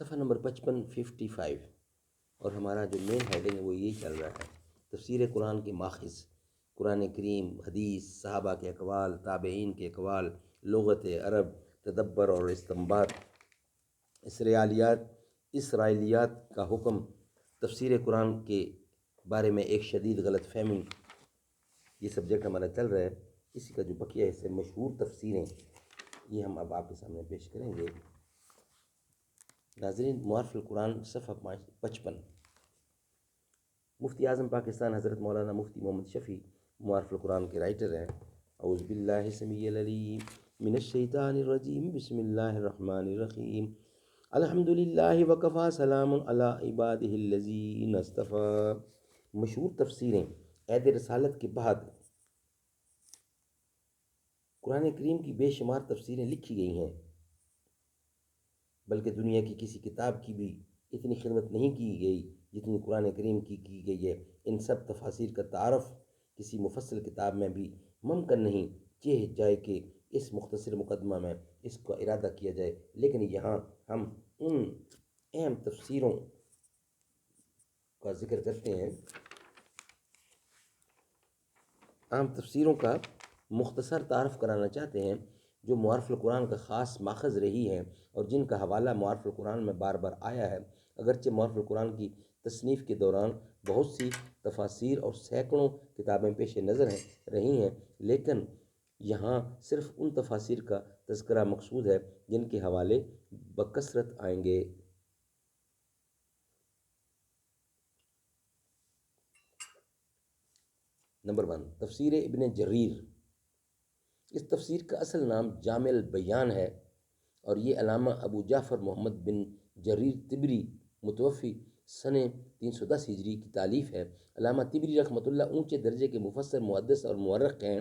صفحہ نمبر 55 اور ہمارا جو مین ہیڈنگ ہے وہ یہی چل رہا ہے، تفسیر قرآن کے ماخذ، قرآن کریم، حدیث، صحابہ کے اقوال، تابعین کے اقوال، لغت عرب، تدبر اور استنباط، اسرائیلیات کا حکم۔ تفسیر قرآن کے بارے میں ایک شدید غلط فہمی، یہ سبجیکٹ ہمارا چل رہا ہے، اسی کا جو بقیہ حصہ مشہور تفسیریں، یہ ہم اب آپ کے سامنے پیش کریں گے۔ ناظرین، معارف القرآن صفحہ 55۔ مفتی اعظم پاکستان حضرت مولانا مفتی محمد شفیع معارف القرآن کے رائٹر ہیں۔ اعوذ باللہ السمیع العلیم من الشیطان الرجیم، بسم اللہ الرحمن الرحیم، الحمد للہ وکفی، سلام علی عبادہ الذین اصطفیٰ۔ مشہور تفسیریں۔ عید رسالت کے بعد قرآن کریم کی بے شمار تفسیریں لکھی گئی ہیں، بلکہ دنیا کی کسی کتاب کی بھی اتنی خدمت نہیں کی گئی جتنی قرآن کریم کی گئی ہے۔ ان سب تفاسیر کا تعارف کسی مفصل کتاب میں بھی ممکن نہیں چاہے جائے کہ اس مختصر مقدمہ میں اس کا ارادہ کیا جائے، لیکن یہاں ہم ان اہم تفسیروں کا ذکر کرتے ہیں، عام تفسیروں کا مختصر تعارف کرانا چاہتے ہیں جو معارف القرآن کا خاص ماخذ رہی ہیں اور جن کا حوالہ معارف القرآن میں بار بار آیا ہے۔ اگرچہ معارف القرآن کی تصنیف کے دوران بہت سی تفاسیر اور سینکڑوں کتابیں پیش نظر رہی ہیں، لیکن یہاں صرف ان تفاسیر کا تذکرہ مقصود ہے جن کے حوالے بکثرت آئیں گے۔ نمبر 1، تفسیر ابن جریر۔ اس تفسیر کا اصل نام جامع البیان ہے اور یہ علامہ ابو جعفر محمد بن جریر طبری متوفی سن 310 ہجری کی تالیف ہے۔ علامہ طبری رحمۃ اللہ اونچے درجے کے مفسر، محدث اور مورخ ہیں۔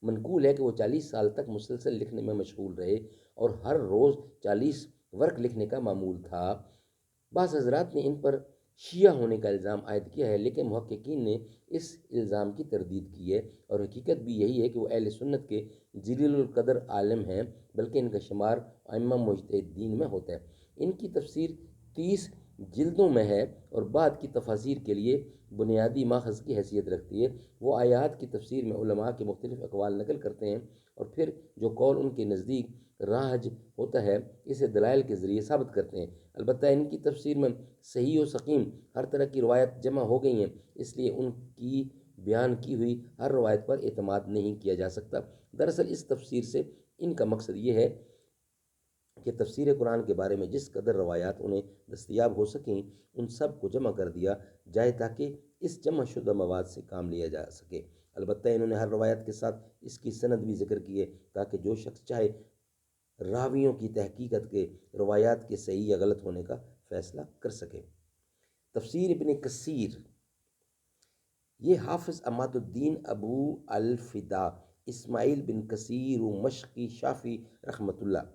منقول ہے کہ وہ 40 سال تک مسلسل لکھنے میں مشغول رہے اور ہر روز 40 ورق لکھنے کا معمول تھا۔ بعض حضرات نے ان پر شیعہ ہونے کا الزام عائد کیا ہے، لیکن محققین نے اس الزام کی تردید کی ہے اور حقیقت بھی یہی ہے کہ وہ اہل سنت کے جلیل القدر عالم ہیں، بلکہ ان کا شمار ائمہ مجتہدین میں ہوتا ہے۔ ان کی تفسیر 30 جلدوں میں ہے اور بعد کی تفاسیر کے لیے بنیادی ماخذ کی حیثیت رکھتی ہے۔ وہ آیات کی تفسیر میں علماء کے مختلف اقوال نقل کرتے ہیں اور پھر جو قول ان کے نزدیک راج ہوتا ہے اسے دلائل کے ذریعے ثابت کرتے ہیں۔ البتہ ان کی تفسیر میں صحیح و سقیم ہر طرح کی روایت جمع ہو گئی ہیں، اس لیے ان کی بیان کی ہوئی ہر روایت پر اعتماد نہیں کیا جا سکتا۔ دراصل اس تفسیر سے ان کا مقصد یہ ہے کہ تفسیر قرآن کے بارے میں جس قدر روایات انہیں دستیاب ہو سکیں ان سب کو جمع کر دیا جائے تاکہ اس جمع شدہ مواد سے کام لیا جا سکے۔ البتہ انہوں نے ہر روایت کے ساتھ اس کی سند بھی ذکر کی ہے تاکہ جو شخص چاہے راویوں کی تحقیقت کے روایات کے صحیح یا غلط ہونے کا فیصلہ کر سکے۔ تفسیر ابن کثیر۔ یہ حافظ عماد الدین ابو الفدا اسماعیل بن کثیر مشقی شافعی رحمۃ اللہ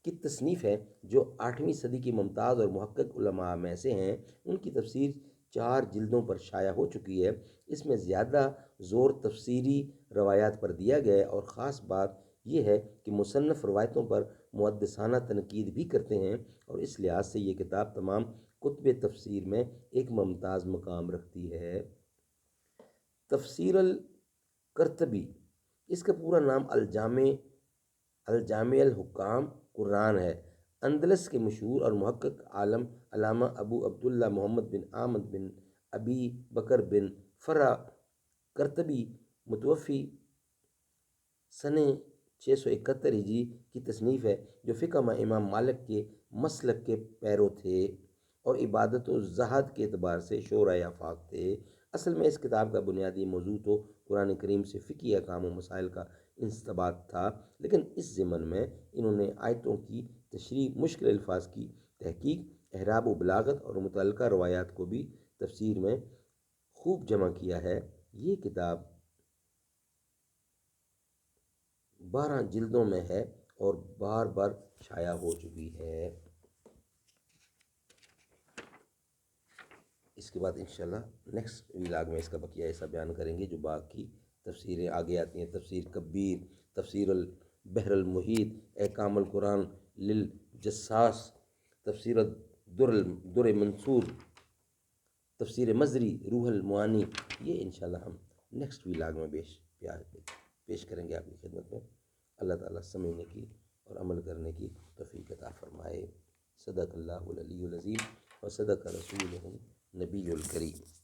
کی تصنیف ہے جو 8ویں صدی کی ممتاز اور محقق علماء میں سے ہیں۔ ان کی تفسیر 4 جلدوں پر شائع ہو چکی ہے۔ اس میں زیادہ زور تفسیری روایات پر دیا گیا ہے اور خاص بات یہ ہے کہ مصنف روایتوں پر محدثانہ تنقید بھی کرتے ہیں اور اس لحاظ سے یہ کتاب تمام کتب تفسیر میں ایک ممتاز مقام رکھتی ہے۔ تفسیر القرطبی۔ اس کا پورا نام الجامع الحکام قرآن ہے۔ اندلس کے مشہور اور محقق عالم علامہ ابو عبداللہ محمد بن احمد بن ابی بکر بن فرع قرطبی متوفی سن 671 ہجری کی تصنیف ہے جو فقہ میں امام مالک کے مسلک کے پیرو تھے اور عبادت و زہد کے اعتبار سے شعراء آفاق تھے۔ اصل میں اس کتاب کا بنیادی موضوع تو قرآن کریم سے فقہی احکام و مسائل کا استنباط تھا، لیکن اس ضمن میں انہوں نے آیتوں کی تشریح، مشکل الفاظ کی تحقیق، اعراب و بلاغت اور متعلقہ روایات کو بھی تفسیر میں خوب جمع کیا ہے۔ یہ کتاب 12 جلدوں میں ہے اور بار بار شائع ہو چکی ہے۔ اس کے بعد انشاءاللہ نیکسٹ ویلاگ میں اس کا بقیہ ایسا بیان کریں گے۔ جو باقی تفسیریں آگے آتی ہیں، تفسیر کبیر، تفسیر البحر المحیط، احکام القرآن للجساس، تفسیر در منصور، تفسیر مزری، روح المعانی، یہ انشاءاللہ ہم نیکسٹ ویلاگ میں پیش کریں گے آپ کی خدمت میں۔ اللہ تعالیٰ سمجھنے کی اور عمل کرنے کی توفیق عطا فرمائے۔ صدق اللہ العلی العظیم و صدق رسولہ النبی الکریم۔